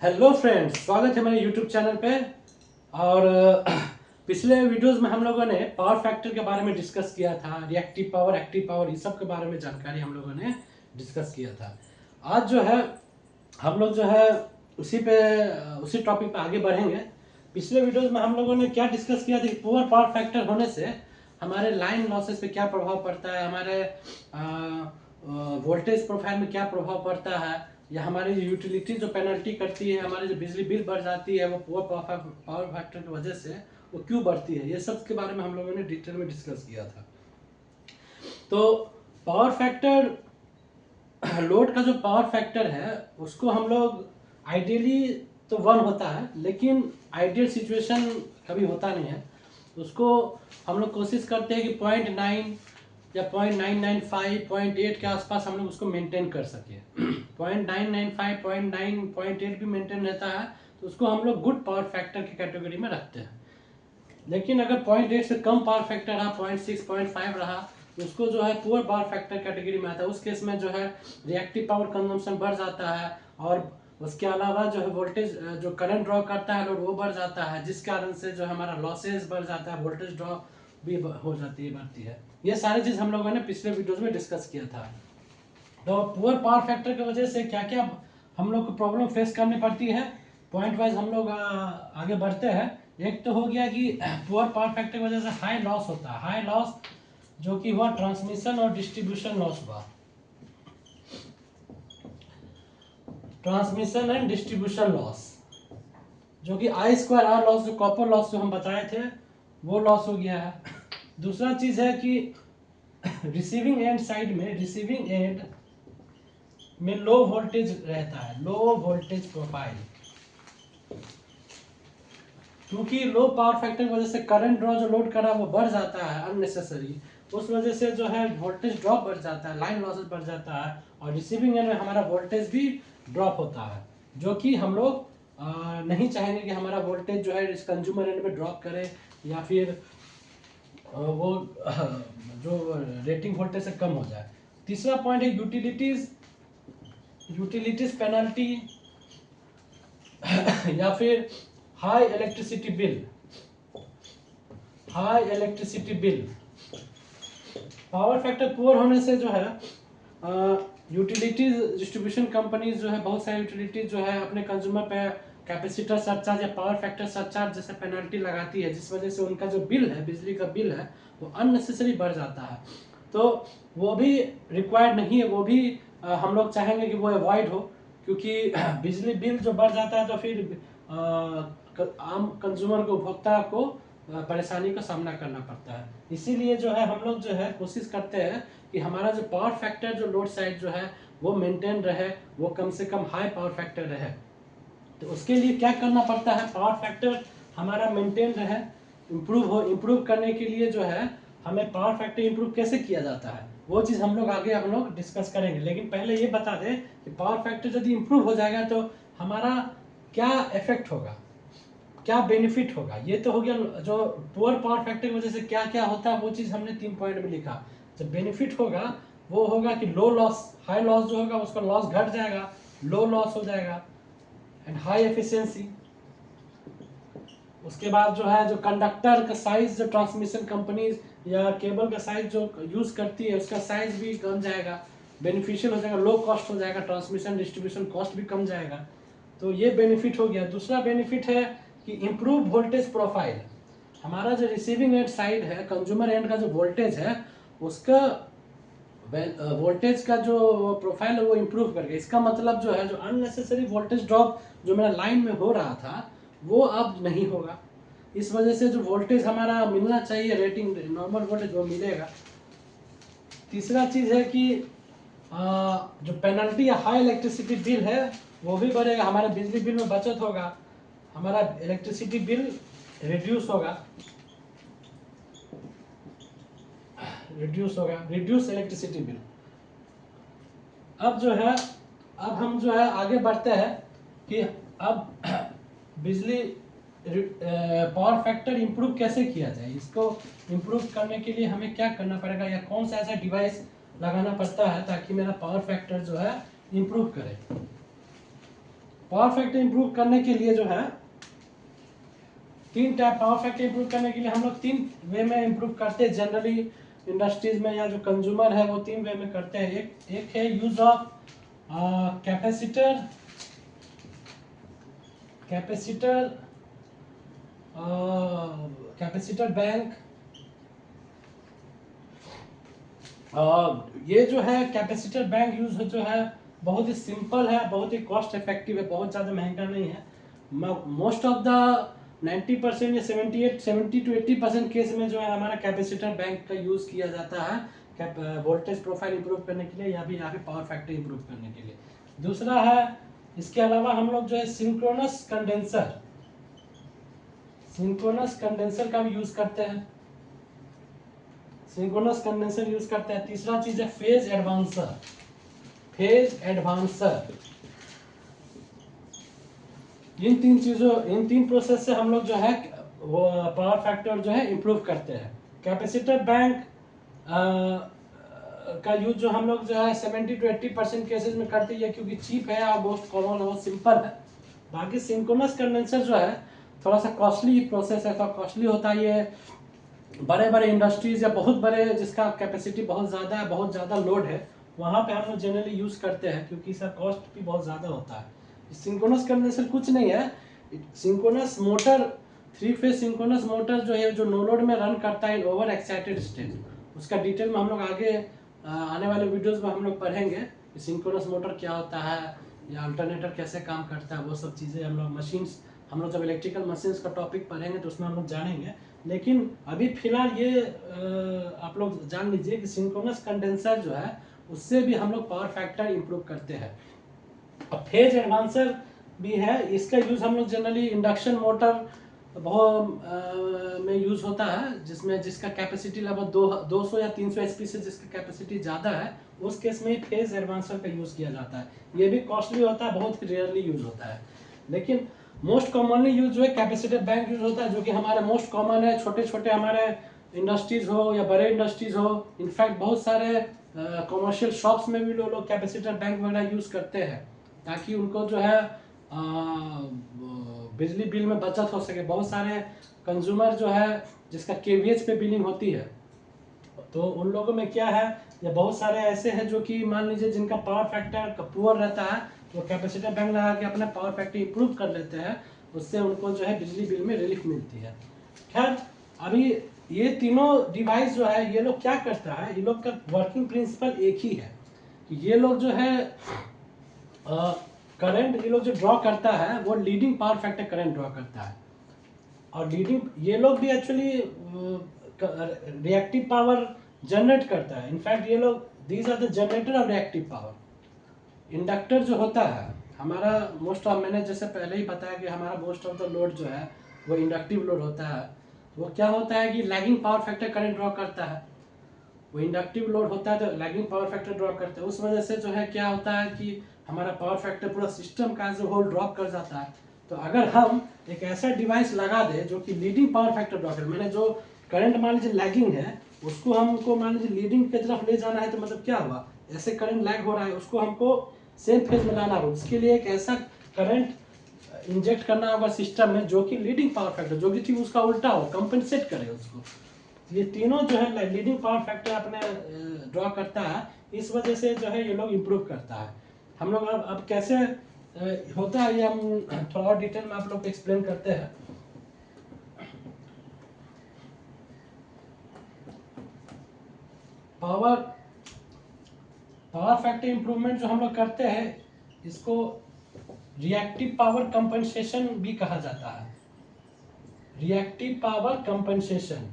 Hello friends, स्वागत है मेरे यूट्यूब चैनल पे। और पिछले वीडियोस में हम लोगों ने पावर फैक्टर के बारे में डिस्कस किया था, रिएक्टिव पावर, एक्टिव पावर, इस सब के बारे में जानकारी हम लोगों ने डिस्कस किया था। आज जो है हम लोग जो है उसी टॉपिक पे आगे बढ़ेंगे। पिछले वीडियोस में हम लोगों ने क्या डिस्कस किया था कि पुअर पावर फैक्टर होने से हमारे लाइन लॉसेस पे क्या प्रभाव पड़ता है, हमारे वोल्टेज प्रोफाइल में क्या प्रभाव पड़ता है, या हमारी यूटिलिटी जो पेनल्टी करती है, हमारी जो बिजली बिल बढ़ जाती है वो पुअर पावर फैक्टर की वजह से वो क्यों बढ़ती है, ये सब के बारे में हम लोगों ने डिटेल में डिस्कस किया था। तो पावर फैक्टर, लोड का जो पावर फैक्टर है उसको हम लोग आइडियली तो 1 होता है, लेकिन आइडियल सिचुएशन कभी होता नहीं है। उसको हम लोग कोशिश करते हैं कि 0.9 या 0.995 0.8 के आसपास हम लोग उसको मेंटेन कर सके। 0.995 0.8 भी मेंटेन रहता है तो उसको हम लोग गुड पावर फैक्टर की कैटेगरी में रखते हैं। लेकिन अगर 0.8 से कम पावर फैक्टर रहा, 0.6 0.5 रहा, तो उसको जो है पुअर पावर फैक्टर कैटेगरी में आता है। उस केस में जो है रिएक्टिव पावर कंजम्पशन बढ़ जाता है, और उसके अलावा जो है वोल्टेज, जो करंट ड्रॉ करता है लोड, वो बढ़ जाता है, जिस कारण से जो है हमारा लॉसेज बढ़ जाता है, वोल्टेज ड्रॉ भी हो जाती है, बढ़ती है। ये सारी चीज़ हम लोगों ने पिछले वीडियोज में डिस्कस किया था। तो पुअर पावर फैक्टर की वजह से क्या क्या हम लोग को प्रॉब्लम फेस करनी पड़ती है, पॉइंट वाइज हम लोग आगे बढ़ते हैं। एक तो हो गया कि पुअर पावर फैक्टर की वजह से हाई लॉस होता है। हाई लॉस जो कि हुआ ट्रांसमिशन और डिस्ट्रीब्यूशन लॉस हुआ। ट्रांसमिशन एंड डिस्ट्रीब्यूशन लॉस, जो कि I²R लॉस, जो कॉपर लॉस जो हम बताए थे, वो लॉस हो गया है। दूसरा चीज है कि रिसीविंग एंड साइड में, रिसीविंग एंड में लो वोल्टेज रहता है, लो वोल्टेज प्रोफाइल। क्योंकि लो पावर फैक्टर की वजह से करंट ड्रॉ जो लोड करा वो बढ़ जाता है अननेसेसरी, उस वजह से जो है वोल्टेज ड्रॉप बढ़ जाता है, लाइन लॉसेस बढ़ जाता है, और रिसीविंग एंड में हमारा वोल्टेज भी ड्रॉप होता है, जो कि हम लोग नहीं चाहेंगे कि हमारा वोल्टेज जो है इस कंज्यूमर एंड में ड्रॉप करे, या फिर वो जो रेटिंग वोल्टेज से कम हो जाए। तीसरा पॉइंट है यूटिलिटीज, यूटिलिटीज पेनल्टी या फिर high electricity bill. High electricity bill, power factor poor होने से जो है यूटिलिटीज डिस्ट्रीब्यूशन कंपनीज जो है, बहुत सारी यूटिलिटीज जो है अपने कंज्यूमर पे कैपेसिटर सरचार्ज या पावर फैक्टर सरचार्ज जैसे पेनल्टी लगाती है, जिस वजह से उनका जो बिल है, बिजली का बिल है, वो अननेसेसरी बढ़ जाता है। तो वो भी रिक्वायर्ड नहीं है, वो भी हम लोग चाहेंगे कि वो अवॉइड हो, क्योंकि बिजली बिल जो बढ़ जाता है तो फिर आम कंज्यूमर को, उपभोक्ता को परेशानी का सामना करना पड़ता है। इसीलिए जो है हम लोग जो है कोशिश करते हैं कि हमारा जो पावर फैक्टर, जो लोड साइड जो है वो मेंटेन रहे, वो कम से कम हाई पावर फैक्टर रहे। तो उसके लिए क्या करना पड़ता है, पावर फैक्टर हमारा मेंटेन रहे, इम्प्रूव हो। इम्प्रूव करने के लिए जो है हमें पावर फैक्टर इम्प्रूव कैसे किया जाता है, वो चीज़ हम लोग आगे हम लोग डिस्कस करेंगे। लेकिन पहले ये बता दें कि पावर फैक्टर यदि इम्प्रूव हो जाएगा तो हमारा क्या इफेक्ट होगा, क्या बेनिफिट होगा। ये तो हो गया जो पुअर पावर फैक्टर की वजह से क्या क्या होता है, वो चीज़ हमने 3 पॉइंट में लिखा। जो बेनिफिट होगा वो होगा कि लो लॉस, हाई लॉस जो होगा उसका लॉस घट जाएगा, लो लॉस हो जाएगा, एंड हाई एफिशिएंसी। उसके बाद जो है जो कंडक्टर का साइज, जो ट्रांसमिशन कंपनीज या केबल का साइज जो यूज करती है, उसका साइज भी कम जाएगा, बेनिफिशियल हो जाएगा, लो कॉस्ट हो जाएगा, ट्रांसमिशन डिस्ट्रीब्यूशन कॉस्ट भी कम जाएगा। तो ये बेनिफिट हो गया। दूसरा बेनिफिट है कि इम्प्रूव वोल्टेज प्रोफाइल। हमारा जो रिसीविंग एंड साइड है, कंज्यूमर एंड का जो वोल्टेज है, उसका वोल्टेज का जो प्रोफाइल है वो इम्प्रूव करके, इसका मतलब जो है जो अननेसेसरी वोल्टेज ड्रॉप जो मेरा लाइन में हो रहा था वो अब नहीं होगा। इस वजह से जो वोल्टेज हमारा मिलना चाहिए, रेटिंग नॉर्मल वोल्टेज, वो मिलेगा। तीसरा चीज़ है कि जो पेनल्टी या हाई इलेक्ट्रिसिटी बिल है वो भी बढ़ेगा, हमारे बिजली बिल में बचत होगा, हमारा इलेक्ट्रिसिटी बिल रिड्यूस होगा, रिड्यूस इलेक्ट्रिसिटी बिल। अब जो है, अब हम जो है आगे बढ़ते हैं कि अब बिजली पावर फैक्टर इम्प्रूव कैसे किया जाए। इसको इम्प्रूव करने के लिए हमें क्या करना पड़ेगा, या कौन सा ऐसा डिवाइस लगाना पड़ता है ताकि मेरा पावर फैक्टर जो है इम्प्रूव करे। पावर फैक्टर इंप्रूव करने के लिए जो है तीन टाइप, पावर फैक्टर इंप्रूव करने के लिए हम लोग तीन वे में इंप्रूव करते हैं जनरली इंडस्ट्रीज में, या जो कंज्यूमर है वो तीन वे में करते हैं। एक है use of capacitor capacitor capacitor bank. ये जो है कैपेसिटर बैंक यूज जो है बहुत ही सिंपल है, बहुत ही कॉस्ट इफेक्टिव है, बहुत ज़्यादा महंगा नहीं है। मोस्ट ऑफ द 90% या 70 to 80% केस में जो है हमारा कैपेसिटर बैंक का यूज़ किया जाता है वोल्टेज प्रोफाइल इंप्रूव करने के लिए, या भी पावर फैक्टर इंप्रूव करने के लिए। दूसरा है, इसके अलावा हम लोग जो है सिंक्रोनस कंडेंसर का भी यूज़ करते हैं, सिंक्रोनस कंडेंसर यूज करते हैं। तीसरा चीज है फेज एडवांसर। इन तीन प्रोसेस से हम लोग जो है वो पावर फैक्टर जो है इंप्रूव करते हैं। कैपेसिटर बैंक का यूज जो हम लोग जो है 70 to 80% केसेस में करते हैं, क्योंकि चीप है और बहुत कॉमन है, बहुत सिंपल है। बाकी सिंक्रोनस कंडेंसर जो है थोड़ा सा कॉस्टली प्रोसेस है, थोड़ा कॉस्टली होता है। ये बड़े बड़े इंडस्ट्रीज या बहुत बड़े जिसका कैपेसिटी बहुत ज़्यादा है, बहुत ज़्यादा लोड है, वहाँ पे हम लोग जनरली यूज़ करते हैं, क्योंकि इसका कॉस्ट भी बहुत ज़्यादा होता है। सिंक्रोनस कंडेंसर कुछ नहीं है, synchronous motor, 3 phase synchronous motor जो है, जो नो लोड में रन करता है ओवर एक्साइटेड स्टेट। उसका डिटेल में हम लोग आगे आने वाले वीडियोस में हम लोग पढ़ेंगे सिंक्रोनस मोटर क्या होता है, या अल्टरनेटर कैसे काम करता है, वो सब चीज़ें हम लोग मशीन्स, हम लोग जब इलेक्ट्रिकल मशीन्स का टॉपिक पढ़ेंगे तो उसमें हम लोग जानेंगे। लेकिन अभी फिलहाल ये आप लोग जान लीजिए कि सिंक्रोनस कंडेंसर जो है उससे भी हम लोग पावर फैक्टर इंप्रूव करते हैं। अब फेज एडवांसर भी है, इसका यूज़ हम लोग जनरली इंडक्शन मोटर बहुत में यूज़ होता है, जिसका कैपेसिटी लगभग 200 या 300 एचपी से जिसका कैपेसिटी ज़्यादा है, उस केस में फेज एडवांसर का यूज़ किया जाता है। ये भी कॉस्टली होता है, बहुत रेयरली यूज़ होता है, लेकिन मोस्ट कॉमनली यूज जो है कैपेसिटर बैंक यूज होता है, जो कि हमारे मोस्ट कॉमन है। छोटे छोटे हमारे इंडस्ट्रीज हो या बड़े इंडस्ट्रीज हो, इनफैक्ट बहुत सारे कमर्शियल शॉप्स में भी लोग कैपेसिटर बैंक वगैरह यूज़ करते हैं, ताकि उनको जो है बिजली बिल में बचत हो सके। बहुत सारे कंज्यूमर जो है जिसका केवीएच पे बिलिंग होती है, तो उन लोगों में क्या है, या बहुत सारे ऐसे हैं जो कि मान लीजिए जिनका पावर फैक्टर पुअर रहता है, वो कैपेसिटर बैंक लगा के अपना पावर फैक्टर इंप्रूव कर लेते हैं, उससे उनको जो है बिजली बिल में रिलीफ मिलती है। खैर, अभी ये तीनों डिवाइस जो है, ये लोग क्या करता है, ये लोग का वर्किंग प्रिंसिपल एक ही है कि ये लोग जो है करंट ये लोग जो ड्रॉ करता है वो leading power factor current draw करता है। और लीडिंग ये लोग भी एक्चुअली रिएक्टिव पावर जनरेट करता है। इनफैक्ट ये लोग these are the generator of reactive power. Inductor जो होता है हमारा, मोस्ट ऑफ, मैंने जैसे पहले ही बताया कि हमारा मोस्ट ऑफ द लोड जो है वो इंडक्टिव लोड होता है। वो क्या होता है कि lagging power factor current draw करता है। वो इंडक्टिव लोड होता है तो लैगिंग पावर फैक्टर ड्रॉ करता है। उस वजह से जो है क्या होता है कि हमारा पावर फैक्टर पूरा सिस्टम का एज ए होल ड्रॉप कर जाता है। तो अगर हम एक ऐसा डिवाइस लगा दे जो कि लीडिंग पावर फैक्टर ड्रॉ करे, मैंने जो करंट मान लीजिए लैगिंग है उसको हमको मान लीजिए लीडिंग की तरफ ले जाना है, तो मतलब क्या हुआ, ऐसे करंट लैग हो रहा है, उसको हमको सेम फेज में लाना होगा। उसके लिए एक ऐसा करंट इंजेक्ट करना होगा सिस्टम में जो कि लीडिंग पावर फैक्टर, जो कि ठीक उसका उल्टा हो, कंपनसेट करे उसको। ये तीनों जो है लीडिंग पावर फैक्टर अपने ड्रॉ करता है। इस वजह से जो है ये लोग इम्प्रूव करता है। हम लोग अब कैसे होता है ये हम थोड़ा और डिटेल में आप लोग को एक्सप्लेन करते हैं। पावर पावर फैक्टर इंप्रूवमेंट जो हम लोग करते हैं, इसको रिएक्टिव पावर कंपनसेशन भी कहा जाता है। रिएक्टिव पावर कंपनसेशन,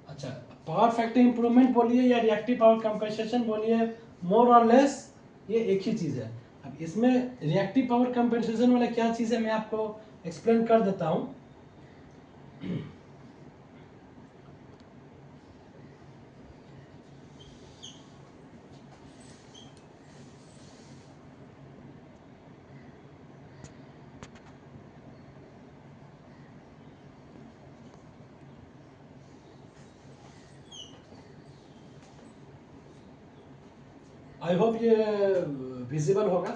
अच्छा, पावर फैक्टर इंप्रूवमेंट बोलिए या रिएक्टिव पावर कंपनसेशन बोलिए, मोर और लेस ये एक ही चीज़ है। अब इसमें रिएक्टिव पावर कंपनसेशन वाला क्या चीज़ है मैं आपको एक्सप्लेन कर देता हूँ। आई होप ये विजिबल होगा।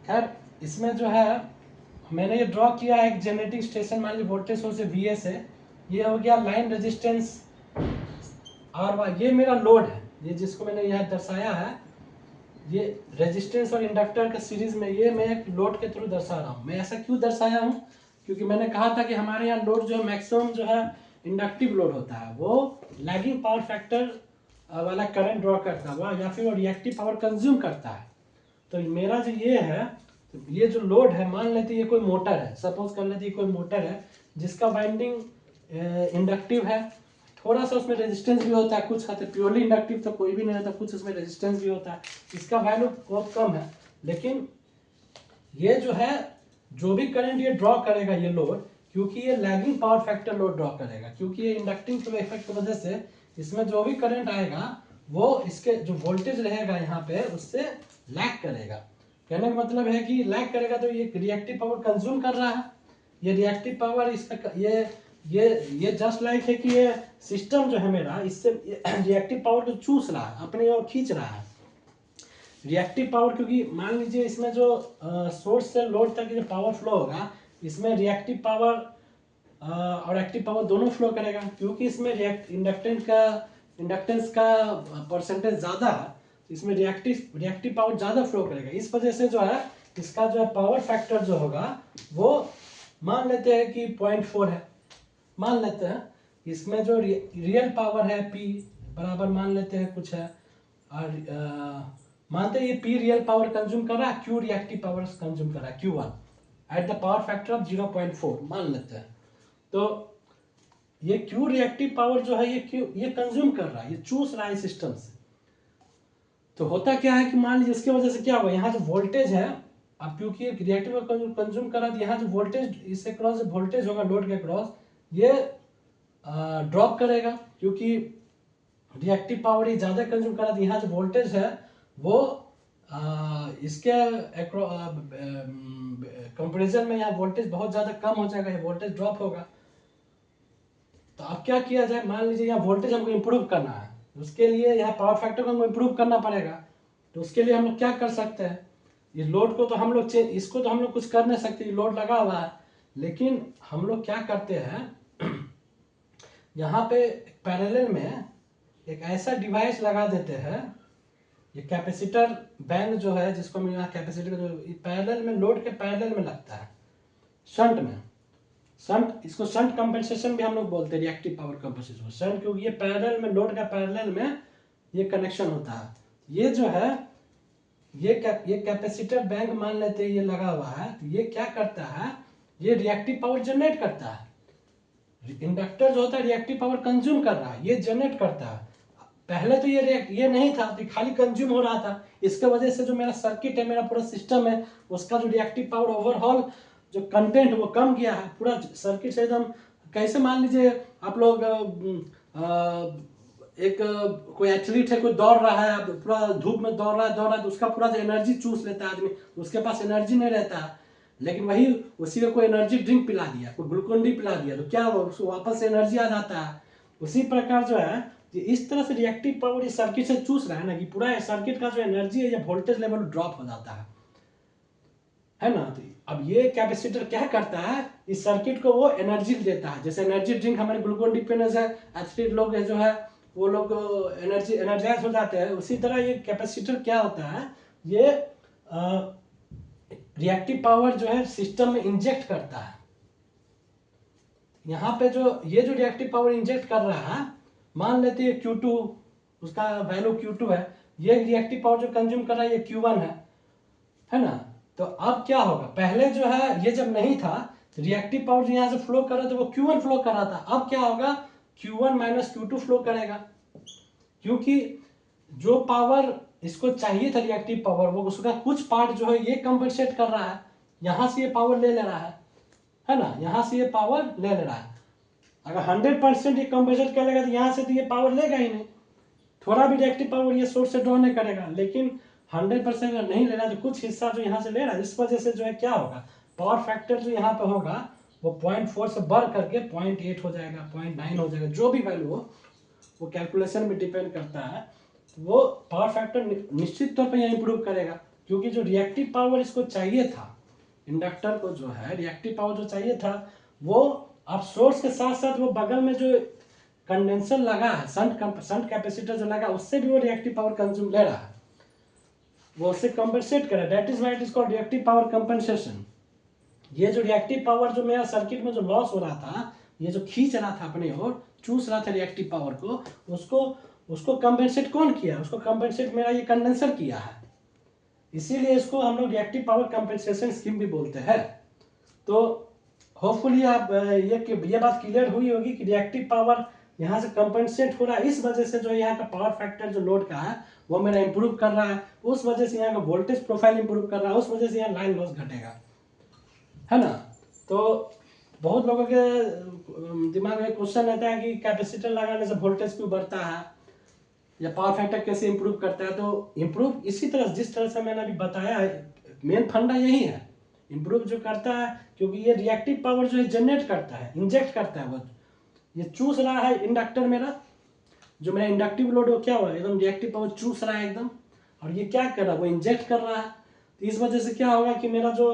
खैर इसमें जो है मैंने ये ड्रॉ किया है एक जनरेटिंग स्टेशन, मान लीजिए वोल्टेज सोर्स VS है, ये हो गया लाइन रेजिस्टेंस R1, ये मेरा लोड है, ये जिसको मैंने यहाँ दर्शाया है, ये रेजिस्टेंस और इंडक्टर के सीरीज में ये मैं एक लोड के थ्रू दर्शा रहा हूँ। मैं ऐसा क्यों दर्शाया हूँ, क्योंकि मैंने कहा था कि हमारे यहाँ लोड जो है मैक्सिमम जो है इंडक्टिव लोड होता है, वो लैगिंग पावर फैक्टर वाला करंट ड्रॉ करता है या फिर वो रिएक्टिव पावर कंज्यूम करता है। तो मेरा जो ये है, तो ये जो लोड है, मान लेते ये कोई मोटर है, सपोज कर लेते ये कोई मोटर है जिसका वाइंडिंग इंडक्टिव है, थोड़ा सा उसमें रेजिस्टेंस भी होता है, कुछ हद प्योरली इंडक्टिव तो कोई भी नहीं होता, कुछ उसमें रेजिस्टेंस भी होता है, इसका वैल्यू बहुत कम है। लेकिन ये जो है जो भी करंट ये ड्रॉ करेगा ये लोड, क्योंकि ये lagging power factor load draw करेगा, क्योंकि ये इंडक्टिंग के इफेक्ट की वजह से इसमें जो भी करंट आएगा वो इसके जो वोल्टेज रहेगा यहाँ पे उससे लैग करेगा। कहने का मतलब है कि लैग करेगा तो ये रिएक्टिव पावर कंज्यूम कर रहा है, ये रिएक्टिव पावर इसका ये जस्ट लाइक है कि ये सिस्टम जो है मेरा इससे रिएक्टिव पावर को चूस रहा है, अपने ओर खींच रहा है रिएक्टिव पावर, क्योंकि मान लीजिए इसमें जो सोर्स से लोड तक जो पावर फ्लो होगा इसमें रिएक्टिव पावर और एक्टिव पावर दोनों फ्लो करेगा, क्योंकि इसमें इंडक्टेंस का परसेंटेज ज़्यादा है, इसमें रिएक्टिव पावर ज़्यादा फ्लो करेगा। इस वजह से जो है इसका जो है पावर फैक्टर जो होगा वो मान लेते हैं कि 0.4 है, मान लेते हैं इसमें जो रियल पावर है P बराबर मान लेते हैं कुछ है, और मानते हैं ये P रियल पावर कंज्यूम कर रहा है, Q रिएक्टिव पावर कंज्यूम कर रहा है, Q1 at the power factor of 0.4 मान लेते हैं। तो ये Q रिएक्टिव पावर जो है ये कंज्यूम कर रहा है, ये चूस रहा है सिस्टम से। तो होता क्या है कि मान लीजिए इसके वजह से क्या हुआ, यहाँ जो वोल्टेज है, अब क्योंकि रिएक्टिव कंज्यूम कर रहा है, यहाँ जो वोल्टेज इससे क्रॉस वोल्टेज होगा लोड के क्रॉस ये ड्रॉप करेगा, क्योंकि रिएक्टिव पावर ये ज़्यादा कंज्यूम कर रहा है, यहाँ जो वोल्टेज है वो इसके कंपेरिजन में यहाँ वोल्टेज बहुत ज़्यादा कम हो जाएगा, ये वोल्टेज ड्रॉप होगा। तो अब क्या किया जाए, मान लीजिए यहाँ वोल्टेज हमको इम्प्रूव करना है, उसके लिए यहाँ पावर फैक्टर को हमको इम्प्रूव करना पड़ेगा। तो उसके लिए हम लोग क्या कर सकते हैं, इस लोड को तो हम लोग इसको तो हम लोग कुछ कर नहीं सकते, लोड लगा हुआ है, लेकिन हम लोग क्या करते हैं यहाँ पे पैरेलल में एक ऐसा डिवाइस लगा देते हैं, ये कैपेसिटर बैंक जो है जिसको हम यहाँ कैपेसिटर जो पैरेलल में लोड के पैरेलल में लगता है, शंट में, शंट इसको शंट कंपनसेशन भी हम लोग बोलते हैं, रिएक्टिव पावर कंपनसेशन शंट, क्योंकि ये पैरेलल में लोड का पैरेलल में ये कनेक्शन होता है। ये जो है ये कैपेसिटर बैंक मान लेते हैं ये लगा हुआ है, तो ये क्या करता है, ये रिएक्टिव पावर जनरेट करता है। इंडक्टर जो होता है रिएक्टिव पावर कंज्यूम कर रहा है, ये जनरेट करता है। पहले तो ये नहीं था, तो खाली कंज्यूम हो रहा था, इसके वजह से जो मेरा सर्किट है, मेरा पूरा सिस्टम है, उसका जो रिएक्टिव पावर ओवरऑल जो कंटेंट वो कम गया है, पूरा सर्किट से एकदम। कैसे मान लीजिए आप लोग एक कोई एथलीट है, कोई दौड़ रहा है, पूरा धूप में दौड़ रहा है तो उसका पूरा जो एनर्जी चूस लेता है आदमी, उसके पास एनर्जी नहीं रहता है, लेकिन वही उसी को कोई एनर्जी ड्रिंक पिला दिया, कोई ग्लूकोन डी पिला दिया, तो क्या हो उसको वापस से एनर्जी आ जाता है। उसी प्रकार जो है इस तरह से रिएक्टिव पावर इस सर्किट से चूस रहा है ना, कि पूरा सर्किट का जो एनर्जी है या वोल्टेज लेवल ड्रॉप हो जाता है ना। तो अब ये कैपेसिटर क्या करता है, इस सर्किट को वो एनर्जी देता है, जैसे एनर्जी ड्रिंक हमारे ग्लूकोन डी पे है, एथलीट लोग जो है वो लोग एनर्जाइज हो जाते हैं, उसी तरह ये कैपेसिटर क्या होता है, ये रिएक्टिव पावर जो है सिस्टम में इंजेक्ट करता है। यहाँ पे जो ये जो रिएक्टिव पावर इंजेक्ट कर रहा है, मान लेते हैं Q2, उसका वैल्यू Q2 है, ये रिएक्टिव पावर जो कंज्यूम कर रहा है ये Q1 है ना। तो अब क्या होगा, पहले जो है ये जब नहीं था रिएक्टिव पावर जो यहाँ से फ्लो कर रहा था वो Q1 फ्लो कर रहा था, अब क्या होगा Q1 माइनस Q2 फ्लो करेगा, क्योंकि जो पावर इसको चाहिए था रिएक्टिव पावर, वो उसका कुछ पार्ट जो है ये कंपनसेट कर रहा है, यहाँ से ये पावर ले रहा है ना, यहाँ से ये पावर ले रहा है। अगर 100% ये कंपनसेट करेगा तो यहाँ से तो ये पावर लेगा ही नहीं, थोड़ा भी रिएक्टिव पावर ये सोर्स से ड्रॉ नहीं करेगा, लेकिन 100% अगर नहीं ले रहा तो कुछ हिस्सा जो यहाँ से ले रहा है, इस वजह से जो है क्या होगा, पावर फैक्टर जो यहाँ पे होगा वो 0.4 से बढ़ करके 0.8 हो जाएगा, 0.9 हो जाएगा, जो भी वैल्यू हो वो कैलकुलेशन में डिपेंड करता है। वो पावर फैक्टर निश्चित तौर पर यहाँ इंप्रूव करेगा, क्योंकि जो रिएक्टिव पावर इसको चाहिए था, इंडक्टर को जो है रिएक्टिव पावर जो चाहिए था, वो अब सोर्स के साथ साथ वो बगल में जो कंडेंसर लगा है, शंट कैपेसिटर जो लगा, उससे भी वो रिएक्टिव पावर कंज्यूम ले रहा है, वो उससे कंपेंसेट करे। That is why it is called reactive power compensation. ये जो रिएक्टिव पावर जो मेरा सर्किट में जो लॉस हो रहा था, ये जो खींच रहा था अपने ओर, चूस रहा था रिएक्टिव पावर को, उसको कंपेंसेट कौन किया? उसको कंपेंसेट मेरा ये कंडेंसर किया है। इसीलिए इसको हम लोग रिएक्टिव पावर कंपेंसेशन स्कीम भी बोलते हैं। तो होपफुली आप ये बात क्लियर हुई होगी कि रिएक्टिव पावर यहाँ से कंपेंसेट हो रहा है, इस वजह से जो यहाँ का पावर फैक्टर जो लोड का है वो मेरा इंप्रूव कर रहा है, उस वजह से यहाँ का वोल्टेज प्रोफाइल इंप्रूव कर रहा है, उस वजह से यहाँ लाइन लॉस घटेगा, है ना। तो बहुत लोगों के दिमाग में क्वेश्चन रहता है कि कैपेसिटर लगाने से वोल्टेज क्यों बढ़ता है या पावर फैक्टर कैसे इंप्रूव करता है। तो इंप्रूव इसी तरह जिस तरह से मैंने अभी बताया है, मेन फंडा यही है, इंप्रूव जो करता है, क्योंकि ये रिएक्टिव पावर जो है जनरेट करता है, इंजेक्ट करता है, वो ये चूस रहा है इंडक्टर मेरा, जो मेरा इंडक्टिव लोड हो क्या हुआ, एकदम रिएक्टिव पावर चूस रहा है एकदम, और ये क्या कर रहा है, वो इंजेक्ट कर रहा है। तो इस वजह से क्या होगा कि मेरा जो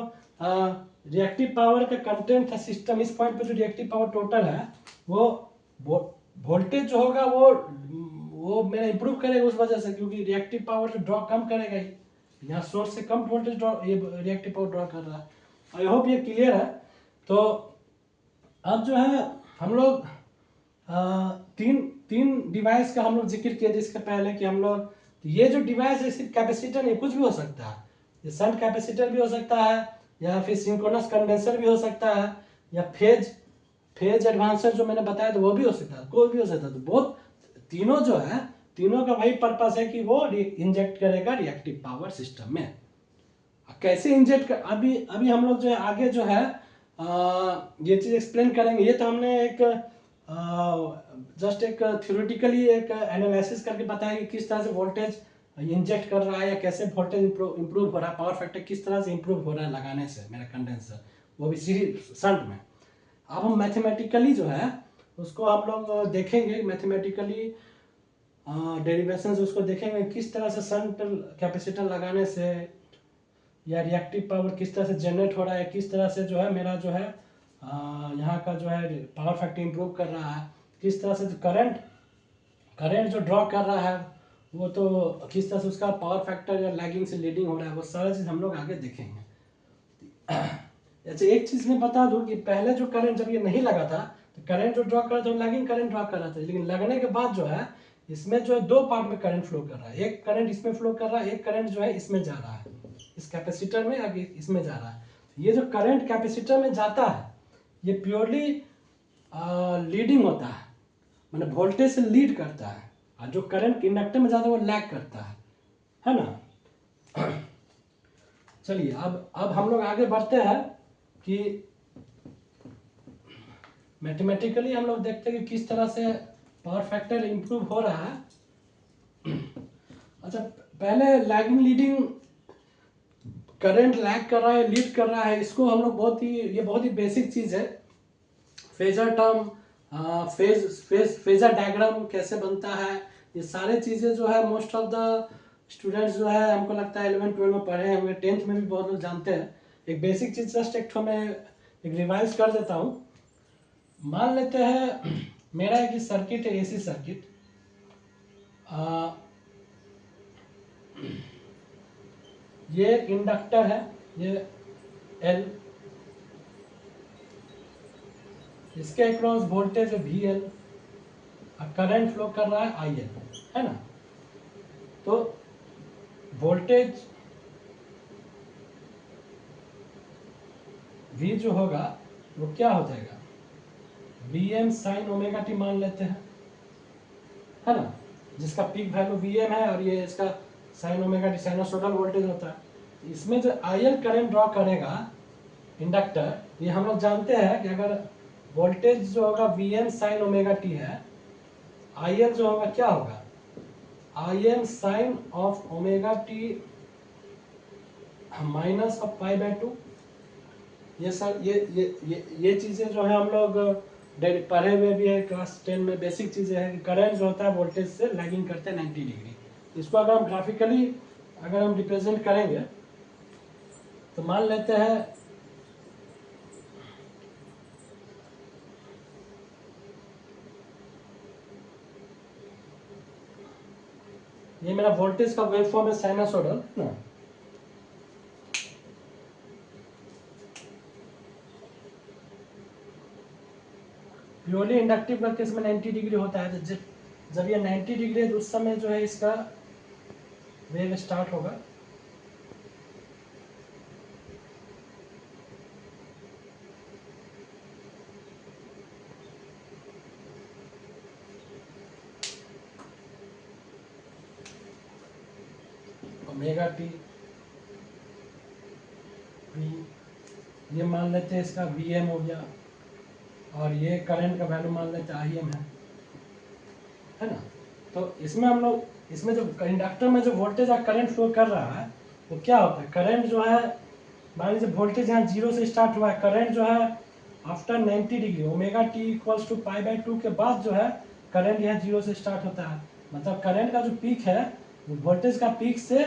रिएक्टिव पावर का कंटेंट है सिस्टम, इस पॉइंट पे जो रिएक्टिव पावर टोटल है, वो वोल्टेज जो होगा वो मेरा इंप्रूव करेगा उस वजह से, क्योंकि रिएक्टिव पावर जो ड्रॉ कम करेगा ही, यहाँ सोर्स से कम वोल्टेज ड्रॉ ये रिएक्टिव पावर ड्रॉ कर रहा है। आई होप ये क्लियर है। तो अब जो है हम लोग तीन डिवाइस का हम लोग जिक्र किए जिसके पहले कि हम लोग, ये जो डिवाइस है सिर्फ कैपेसिटर नहीं, कुछ भी हो सकता है, ये शंट कैपेसिटर भी हो सकता है, या फिर सिंक्रोनस कंडेंसर भी हो सकता है, या फेज एडवांसर जो मैंने बताया तो वो भी हो सकता है, कोई भी हो सकता है। तो बहुत तीनों जो है, तीनों का वही पर्पस है कि वो इंजेक्ट करेगा रिएक्टिव पावर सिस्टम में। कैसे इंजेक्ट कर, अभी हम लोग जो है आगे जो है ये चीज एक्सप्लेन करेंगे। ये तो हमने एक जस्ट एक थ्योरेटिकली एक एनालिसिस करके बताया कि किस तरह से वोल्टेज इंजेक्ट कर रहा है या कैसे वोल्टेज इंप्रूव हो रहा है, पावर फैक्टर किस तरह से इंप्रूव हो रहा है लगाने से मेरा कंडेंसर, वो भी सीरीज शंट में। अब हम मैथमेटिकली जो है उसको हम लोग देखेंगे, मैथमेटिकली डेरिवेशंस उसको देखेंगे किस तरह से शंट कैपेसिटर लगाने से या रिएक्टिव पावर किस तरह से जनरेट हो रहा है, किस तरह से जो है मेरा जो है यहाँ का जो है पावर फैक्टर इंप्रूव कर रहा है, किस तरह से जो करंट जो ड्रॉ कर रहा है वो तो किस तरह से उसका पावर फैक्टर या लैगिंग से लीडिंग हो रहा है, वो सारा चीज़ हम लोग आगे देखेंगे। अच्छा, एक चीज़ मैं बता दूं कि पहले जो करंट जब ये नहीं लगा था तो करंट जो ड्रॉ कर रहा था लैगिंग करंट ड्रॉ कर रहा था, लेकिन लगने के बाद जो है इसमें जो है दो पार्ट में करंट फ्लो कर रहा है, एक करंट इसमें फ्लो कर रहा है, एक करंट जो है इसमें जा रहा है, इस कैपेसिटर में आगे इसमें जा रहा है। ये जो करंट कैपेसिटर में जाता है ये प्योरली लीडिंग होता है, मतलब वोल्टेज से लीड करता है, और जो करंट इंडक्टर में जाता है वो लैग करता है ना। चलिए अब हम लोग आगे बढ़ते हैं कि मैथमेटिकली हम लोग देखते हैं कि किस तरह से पावर फैक्टर इंप्रूव हो रहा है। अच्छा, पहले लैगिंग लीडिंग, करंट लैग कर रहा है लीड कर रहा है, इसको हम लोग ये बहुत ही बेसिक चीज़ है। फेजर टर्म, फेजर डायग्राम कैसे बनता है, ये सारे चीज़ें जो है मोस्ट ऑफ द स्टूडेंट्स जो है हमको लगता है 11-12 में पढ़े होंगे, 10th में भी बहुत लोग जानते हैं। एक बेसिक चीज़ जस्ट एक मैं एक रिवाइज कर देता हूँ। मान लेते हैं मेरा एक सर्किट है, एसी सर्किट, ये इंडक्टर है, ये एल, इसके अक्रॉस वोल्टेज है VL, करंट फ्लो कर रहा है IL, है ना। तो वोल्टेज V जो होगा वो क्या हो जाएगा, Vm साइन ओमेगा टी मान लेते हैं, है ना, जिसका पीक वैल्यू Vm है और ये इसका sign omega T sinusoidal voltage होता है। इसमें जो IL करंट ड्रॉ करेगा इंडक्टर, ये हम लोग जानते हैं कि अगर वोल्टेज जो होगा Vm साइन ओमेगा टी है, IL जो होगा क्या होगा, Im sine of omega T minus of π/2। ये सर ये चीज़ें जो है हम लोग पढ़े हुए भी है, क्लास 10 में बेसिक चीज़ें हैं कि करंट जो होता है वोल्टेज से लैगिंग करते हैं 90 डिग्री। इसको अगर हम ग्राफिकली अगर हम रिप्रेजेंट करेंगे तो मान लेते हैं ये मेरा वोल्टेज का वेवफॉर्म है साइनसोइडल ना। प्योरली इंडक्टिव का केस में 90 डिग्री होता है, तो जब ये 90 डिग्री है तो उस समय जो है इसका वेव स्टार्ट होगा। ओमेगा टी वी, ये मान लेते हैं इसका वी एम हो गया, और ये करंट का वैल्यू मान लेते हैं आई एम है ना। तो इसमें हम लोग इसमें जो इंडक्टर में जो वोल्टेज और करंट फ्लो कर रहा है वो क्या होता है, करंट जो है मान लीजिए वोल्टेज यहाँ 0 से स्टार्ट हुआ है, करंट जो है after 90 degree omega t equals to pi by 2 के बाद जो है करंट यहाँ 0 से स्टार्ट होता है। मतलब करंट का जो पीक है वोल्टेज का पीक से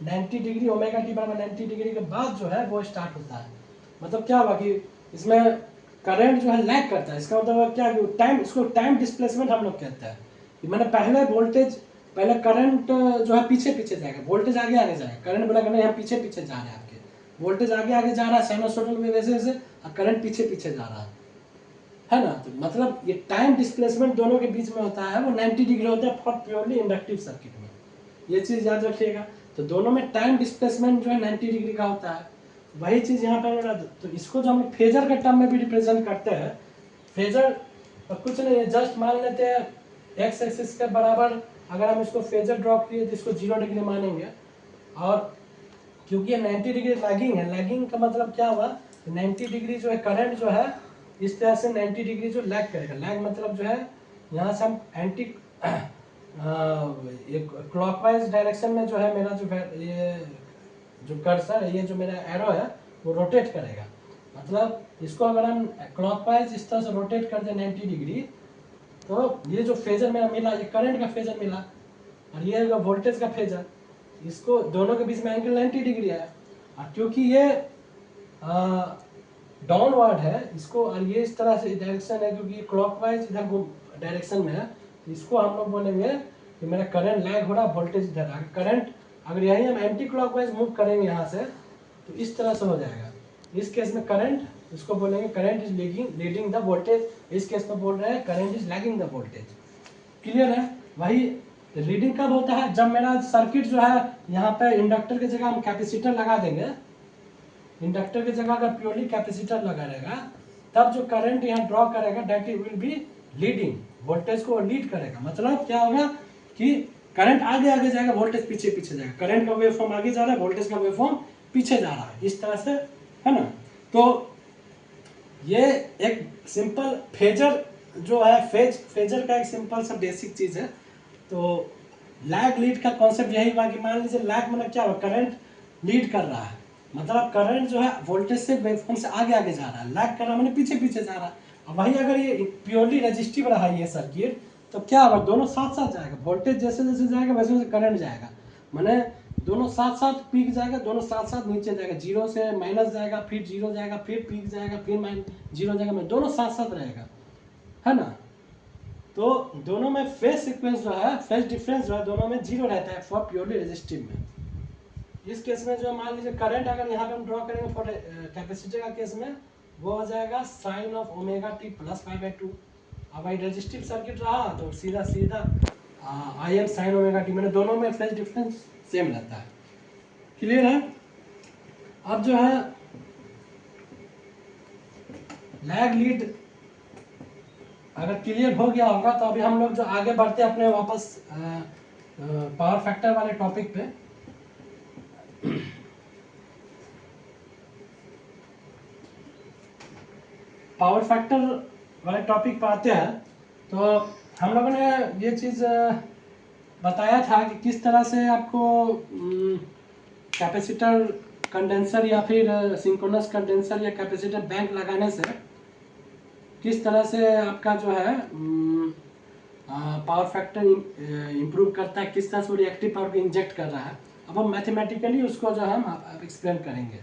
90 डिग्री ओमेगा टी बराबर 90 डिग्री के बाद जो है वो स्टार्ट होता है। मतलब क्या हुआ कि इसमें करंट जो है लैग करता है, इसका मतलब क्या टाइम, इसको टाइम डिस्प्लेसमेंट हम लोग कहते हैं। मैंने पहले करंट जो है पीछे पीछे जाएगा, वोल्टेज आगे आगे जाएगा, करंट बोला करना यहाँ पीछे पीछे जा रहा है, आपके वोल्टेज आगे आगे जा रहा है साइनसोइडल में वैसे वैसे, और करंट पीछे पीछे जा रहा है ना। तो मतलब ये टाइम डिस्प्लेसमेंट दोनों के बीच में होता है, वो 90 डिग्री होता है फॉर प्योरली इंडक्टिव सर्किट में, ये चीज़ याद रखिएगा। तो दोनों में टाइम डिस्प्लेसमेंट जो है 90 डिग्री का होता है। वही चीज़ यहाँ पर, तो इसको जो हम फेजर के टर्म में भी रिप्रेजेंट करते हैं, फेजर कुछ नहीं है, जस्ट मान लेते हैं एक्स एक्सिस के बराबर अगर हम इसको फेजर ड्रॉ किए तो इसको 0 डिग्री मानेंगे, और क्योंकि ये 90 डिग्री लैगिंग है, लैगिंग का मतलब क्या हुआ, 90 डिग्री जो है करंट जो है इस तरह से 90 डिग्री जो लैग करेगा, लैग मतलब जो है यहाँ से हम एंटी ये क्लॉकवाइज डायरेक्शन में जो है मेरा जो ये जो कर्सर है, ये जो मेरा एरो है वो रोटेट करेगा। मतलब इसको अगर हम क्लॉकवाइज इस तरह से रोटेट कर दें 90 डिग्री, तो ये जो फेजर मेरा मिला ये करंट का फेजर मिला, और ये वोल्टेज का फेजर, इसको दोनों के बीच में एंगल 90 डिग्री है। और क्योंकि ये डाउनवर्ड है इसको, और ये इस तरह से डायरेक्शन है क्योंकि क्लॉकवाइज इधर डायरेक्शन में है, तो इसको हम लोग बोलेंगे कि मेरा करंट लैग हो रहा, वोल्टेज इधर है। करंट अगर यही हम एंटी क्लॉकवाइज मूव करेंगे यहाँ से तो इस तरह से हो जाएगा। इस केस में करंट, इसको बोलेंगे current is leading the voltage, इस केस में बोल रहे हैं current is lagging the voltage. Clear है। वही रीडिंग कब होता है, जब मेरा सर्किट जो है यहाँ पे इंडक्टर की जगह हम कैपेसिटर लगा देंगे, इंडक्टर की जगह अगर प्योरली कैपेसिटर लगा रहेगा तब जो करंट यहाँ ड्रॉ करेगा that it will be leading, voltage को लीड करेगा। मतलब क्या होगा कि करंट आगे आगे जाएगा, वोल्टेज पीछे पीछे जाएगा, करंट का वेवफॉर्म आगे जा रहा है, वोल्टेज का वेवफॉर्म पीछे जा रहा है, इस तरह से, है ना। तो ये एक सिंपल फेजर जो है, फेजर का एक सिंपल सा बेसिक चीज है। तो लैग लीड का कॉन्सेप्ट यही हुआ कि मान लीजिए लैग मतलब क्या हुआ, करंट लीड कर रहा है, मतलब करंट जो है वोल्टेज से वेवफॉर्म से आगे आगे जा रहा है, लैग कर रहा है मतलब पीछे पीछे जा रहा है। और वही अगर ये प्योरली रेजिस्टिव रहा ये सर्किट तो क्या होगा, दोनों साथ साथ जाएगा, वोल्टेज जैसे जैसे जाएगा वैसे वैसे करंट जाएगा, माने दोनों साथ साथ पीक जाएगा, दोनों साथ साथ नीचे जाएगा, 0 से माइनस जाएगा, फिर 0 जाएगा, फिर पीक जाएगा, फिर 0 जाएगा, मतलब दोनों साथ साथ रहेगा, है ना। तो दोनों में फेज सीक्वेंस जो है, फेज डिफरेंस जो है दोनों में 0 रहता है फॉर प्योरली रेजिस्टिव में। इस केस में जो मान लीजिए करंट अगर यहाँ पे हम ड्रॉ करेंगे फॉर कैपेसिटर का केस में, वो हो जाएगा sine of omega t plus pi by 2। अब भाई रेजिस्टिव सर्किट रहा तो सीधा सीधा I m sine omega t, मैंने दोनों में फेज डिफरेंस सेम रहता है। क्लियर है। अब जो है लैग लीड अगर क्लियर हो गया होगा तो अभी हम लोग जो आगे बढ़ते हैं अपने वापस पावर फैक्टर वाले टॉपिक पे। पावर फैक्टर वाले टॉपिक पर आते हैं। तो हम लोगों ने ये चीज़ बताया था कि किस तरह से आपको कैपेसिटर कंडेंसर या फिर सिंक्रोनस कंडेंसर या कैपेसिटर बैंक लगाने से किस तरह से आपका जो है पावर फैक्टर इम्प्रूव करता है, किस तरह से वो रिएक्टिव पावर को इंजेक्ट कर रहा है। अब हम मैथमेटिकली उसको जो है हम एक्सप्लेन करेंगे।